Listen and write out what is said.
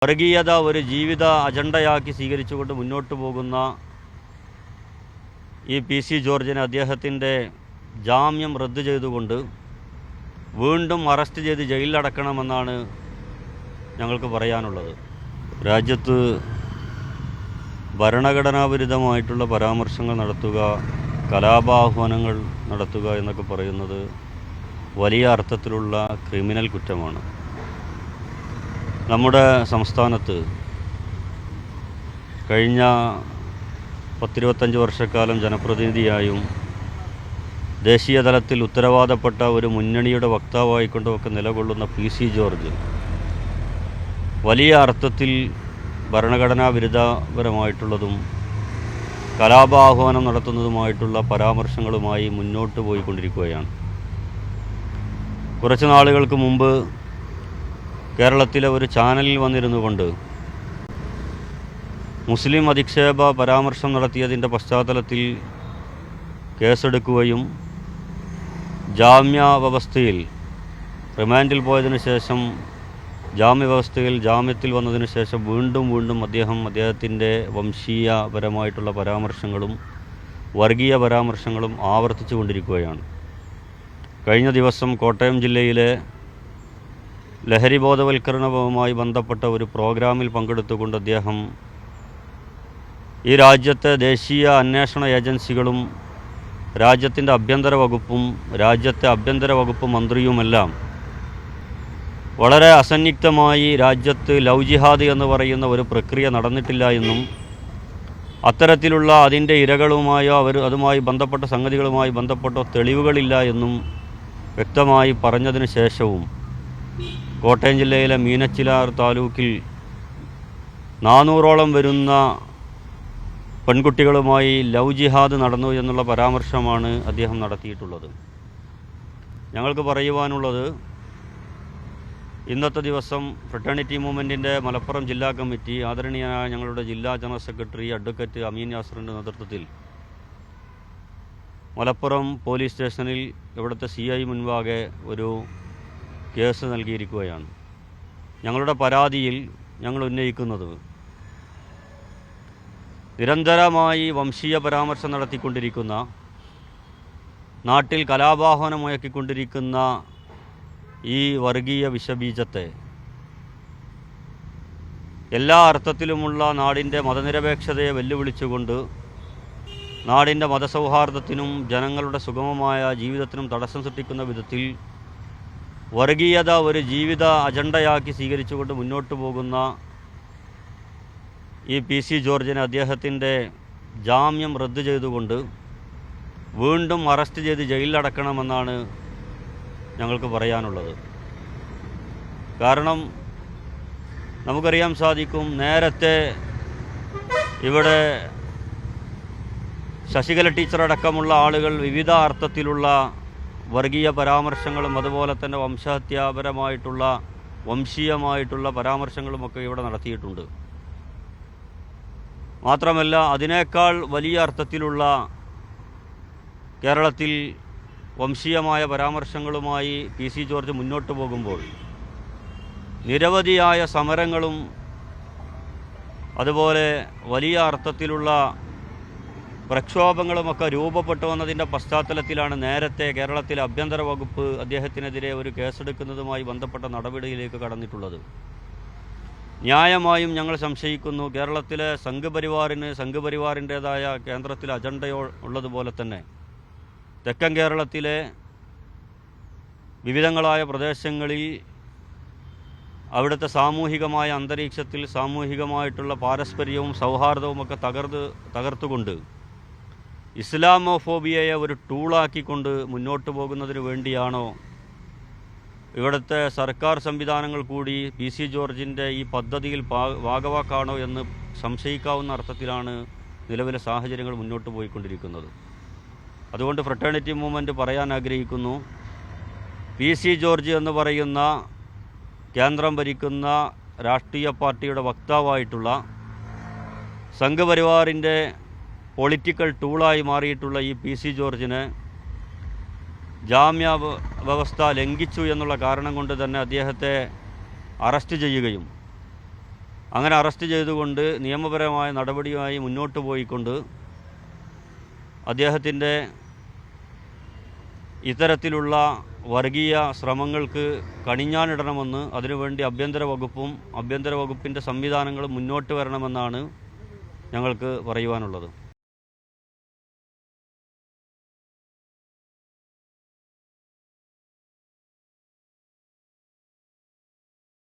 വർഗീയത ഒരു ജീവിത അജണ്ടയാക്കി സ്വീകരിച്ചുകൊണ്ട് മുന്നോട്ട് പോകുന്ന ഈ പി.സി. ജോർജിനെ അദ്ദേഹത്തിൻ്റെ ജാമ്യം റദ്ദ് ചെയ്തുകൊണ്ട് വീണ്ടും അറസ്റ്റ് ചെയ്ത് ജയിലിലടക്കണമെന്നാണ് ഞങ്ങൾക്ക് പറയാനുള്ളത്. രാജ്യത്ത് ഭരണഘടനാവിരുദ്ധമായിട്ടുള്ള പരാമർശങ്ങൾ നടത്തുക, കലാപാഹ്വാനങ്ങൾ നടത്തുക എന്നൊക്കെ പറയുന്നത് വലിയ അർത്ഥത്തിലുള്ള ക്രിമിനൽ കുറ്റമാണ്. നമ്മുടെ സംസ്ഥാനത്ത് കഴിഞ്ഞ 10-25 വർഷക്കാലം ജനപ്രതിനിധിയായും ദേശീയ തലത്തിൽ ഉത്തരവാദപ്പെട്ട ഒരു മുന്നണിയുടെ വക്താവായിക്കൊണ്ടുമൊക്കെ നിലകൊള്ളുന്ന പി.സി. ജോർജ് വലിയ അർത്ഥത്തിൽ ഭരണഘടനാ വിരുദ്ധപരമായിട്ടുള്ളതും കലാപാഹ്വാനം നടത്തുന്നതുമായിട്ടുള്ള പരാമർശങ്ങളുമായി മുന്നോട്ട് പോയിക്കൊണ്ടിരിക്കുകയാണ്. കുറച്ച് നാളുകൾക്ക് മുമ്പ് കേരളത്തിലെ ഒരു ചാനലിൽ വന്നിരുന്നു കൊണ്ട് മുസ്ലിം അധിക്ഷേപ പരാമർശം നടത്തിയതിൻ്റെ പശ്ചാത്തലത്തിൽ കേസെടുക്കുകയും ജാമ്യാവസ്ഥയിൽ റിമാൻഡിൽ പോയതിനു ശേഷം ജാമ്യത്തിൽ വന്നതിന് ശേഷം വീണ്ടും അദ്ദേഹത്തിൻ്റെ വംശീയപരമായിട്ടുള്ള പരാമർശങ്ങളും വർഗീയ പരാമർശങ്ങളും ആവർത്തിച്ചു കൊണ്ടിരിക്കുകയാണ്. കഴിഞ്ഞ ദിവസം കോട്ടയം ജില്ലയിലെ ലഹരി ബോധവൽക്കരണവുമായി ബന്ധപ്പെട്ട ഒരു പ്രോഗ്രാമിൽ പങ്കെടുത്തുകൊണ്ട് അദ്ദേഹം ഈ രാജ്യത്തെ ദേശീയ അന്വേഷണ ഏജൻസികളും രാജ്യത്തിൻ്റെ ആഭ്യന്തര വകുപ്പ് മന്ത്രിയുമെല്ലാം വളരെ അസന്നിഗ്ധമായി രാജ്യത്ത് ലവ് ജിഹാദ് എന്ന് പറയുന്ന ഒരു പ്രക്രിയ നടന്നിട്ടില്ല എന്നും അത്തരത്തിലുള്ള അതിൻ്റെ ഇരകളുമായോ അതുമായി ബന്ധപ്പെട്ട സംഗതികളുമായി ബന്ധപ്പെട്ടോ തെളിവുകളില്ല എന്നും വ്യക്തമായി പറഞ്ഞതിന് ശേഷവും കോട്ടയം ജില്ലയിലെ മീനച്ചിലാർ താലൂക്കിൽ 400ഓളം വരുന്ന പെൺകുട്ടികളുമായി ലവ് ജിഹാദ് നടന്നു എന്നുള്ള പരാമർശമാണ് അദ്ദേഹം നടത്തിയിട്ടുള്ളത്. ഞങ്ങൾക്ക് പറയുവാനുള്ളത്, ഇന്നത്തെ ദിവസം ഫ്രട്ടേണിറ്റി മൂവ്മെൻറ്റിൻ്റെ മലപ്പുറം ജില്ലാ കമ്മിറ്റി ആദരണീയനായ ഞങ്ങളുടെ ജില്ലാ ജനറൽ സെക്രട്ടറി അഡ്വക്കേറ്റ് അമീൻ യാസറിൻ്റെ നേതൃത്വത്തിൽ മലപ്പുറം പോലീസ് സ്റ്റേഷനിൽ ഇവിടുത്തെ CI മുൻപാകെ ഒരു കേസ് നൽകിയിരിക്കുകയാണ്. ഞങ്ങളുടെ പരാതിയിൽ ഞങ്ങൾ ഉന്നയിക്കുന്നത്, നിരന്തരമായി വംശീയ പരാമർശം നടത്തിക്കൊണ്ടിരിക്കുന്ന, നാട്ടിൽ കലാപാഹ്വാനം മുഴക്കിക്കൊണ്ടിരിക്കുന്ന ഈ വർഗീയ വിഷബീജത്തെ എല്ലാ അർത്ഥത്തിലുമുള്ള നാടിൻ്റെ മതനിരപേക്ഷതയെ വെല്ലുവിളിച്ചുകൊണ്ട് നാടിൻ്റെ മതസൗഹാർദ്ദത്തിനും ജനങ്ങളുടെ സുഗമമായ ജീവിതത്തിനും തടസ്സം സൃഷ്ടിക്കുന്ന വിധത്തിൽ വർഗീയത ഒരു ജീവിത അജണ്ടയാക്കി സ്വീകരിച്ചുകൊണ്ട് മുന്നോട്ട് പോകുന്ന ഈ പി.സി. ജോർജിനെ അദ്ദേഹത്തിൻ്റെ ജാമ്യം റദ്ദ് ചെയ്തുകൊണ്ട് വീണ്ടും അറസ്റ്റ് ചെയ്ത് ജയിലിലടക്കണമെന്നാണ് ഞങ്ങൾക്ക് പറയാനുള്ളത്. കാരണം നമുക്കറിയാൻ സാധിക്കും, നേരത്തെ ഇവിടെ ശശികല ടീച്ചറടക്കമുള്ള ആളുകൾ വിവിധ അർത്ഥത്തിലുള്ള വർഗീയ പരാമർശങ്ങളും അതുപോലെ തന്നെ വംശീയമായിട്ടുള്ള പരാമർശങ്ങളുമൊക്കെ ഇവിടെ നടത്തിയിട്ടുണ്ട്. മാത്രമല്ല, അതിനേക്കാൾ വലിയ അർത്ഥത്തിലുള്ള കേരളത്തിൽ വംശീയമായ പരാമർശങ്ങളുമായി പി.സി. ജോർജ് മുന്നോട്ട് പോകുമ്പോൾ നിരവധിയായ സമരങ്ങളും അതുപോലെ വലിയ അർത്ഥത്തിലുള്ള പ്രക്ഷോഭങ്ങളുമൊക്കെ രൂപപ്പെട്ടു വന്നതിൻ്റെ പശ്ചാത്തലത്തിലാണ് നേരത്തെ കേരളത്തിലെ ആഭ്യന്തര വകുപ്പ് അദ്ദേഹത്തിനെതിരെ ഒരു കേസെടുക്കുന്നതുമായി ബന്ധപ്പെട്ട നടപടിയിലേക്ക് കടന്നിട്ടുള്ളത്. ന്യായമായും ഞങ്ങൾ സംശയിക്കുന്നു, കേരളത്തിലെ സംഘപരിവാറിൻ്റേതായ കേന്ദ്രത്തിലെ അജണ്ടയോ ഉള്ളതുപോലെ തന്നെ തെക്കൻ കേരളത്തിലെ വിവിധങ്ങളായ പ്രദേശങ്ങളിൽ അവിടുത്തെ സാമൂഹികമായ അന്തരീക്ഷത്തിൽ സാമൂഹികമായിട്ടുള്ള പാരസ്പര്യവും സൗഹാർദ്ദവുമൊക്കെ തകർത്തുകൊണ്ട് ഇസ്ലാമോഫോബിയയെ ഒരു ടൂളാക്കിക്കൊണ്ട് മുന്നോട്ട് പോകുന്നതിന് വേണ്ടിയാണോ ഇവിടുത്തെ സർക്കാർ സംവിധാനങ്ങൾ കൂടി പി.സി. ജോർജിൻ്റെ ഈ പദ്ധതിയിൽ ഭാഗവാക്കാണോ എന്ന് സംശയിക്കാവുന്ന അർത്ഥത്തിലാണ് നിലവിലെ സാഹചര്യങ്ങൾ മുന്നോട്ട് പോയിക്കൊണ്ടിരിക്കുന്നത്. അതുകൊണ്ട് ഫ്രട്ടേണിറ്റി മൂവ്മെൻറ്റ് പറയാൻ ആഗ്രഹിക്കുന്നു, പി.സി. ജോർജ് എന്ന് പറയുന്ന കേന്ദ്രം ഭരിക്കുന്ന രാഷ്ട്രീയ പാർട്ടിയുടെ വക്താവായിട്ടുള്ള സംഘപരിവാറിൻ്റെ പൊളിറ്റിക്കൽ ടൂളായി മാറിയിട്ടുള്ള ഈ പി.സി. ജോർജിനെ ജാമ്യാവസ്ഥ ലംഘിച്ചു എന്നുള്ള കാരണം കൊണ്ട് തന്നെ അദ്ദേഹത്തെ അറസ്റ്റ് ചെയ്യുകയും അങ്ങനെ അറസ്റ്റ് ചെയ്തുകൊണ്ട് നിയമപരമായ നടപടിയുമായി മുന്നോട്ട് പോയിക്കൊണ്ട് അദ്ദേഹത്തിൻ്റെ ഇത്തരത്തിലുള്ള വർഗീയ ശ്രമങ്ങൾക്ക് കണിഞ്ഞാണിടണമെന്ന്, അതിനുവേണ്ടി ആഭ്യന്തര വകുപ്പിൻ്റെ സംവിധാനങ്ങളും മുന്നോട്ട് വരണമെന്നാണ് ഞങ്ങൾക്ക് പറയുവാനുള്ളത്.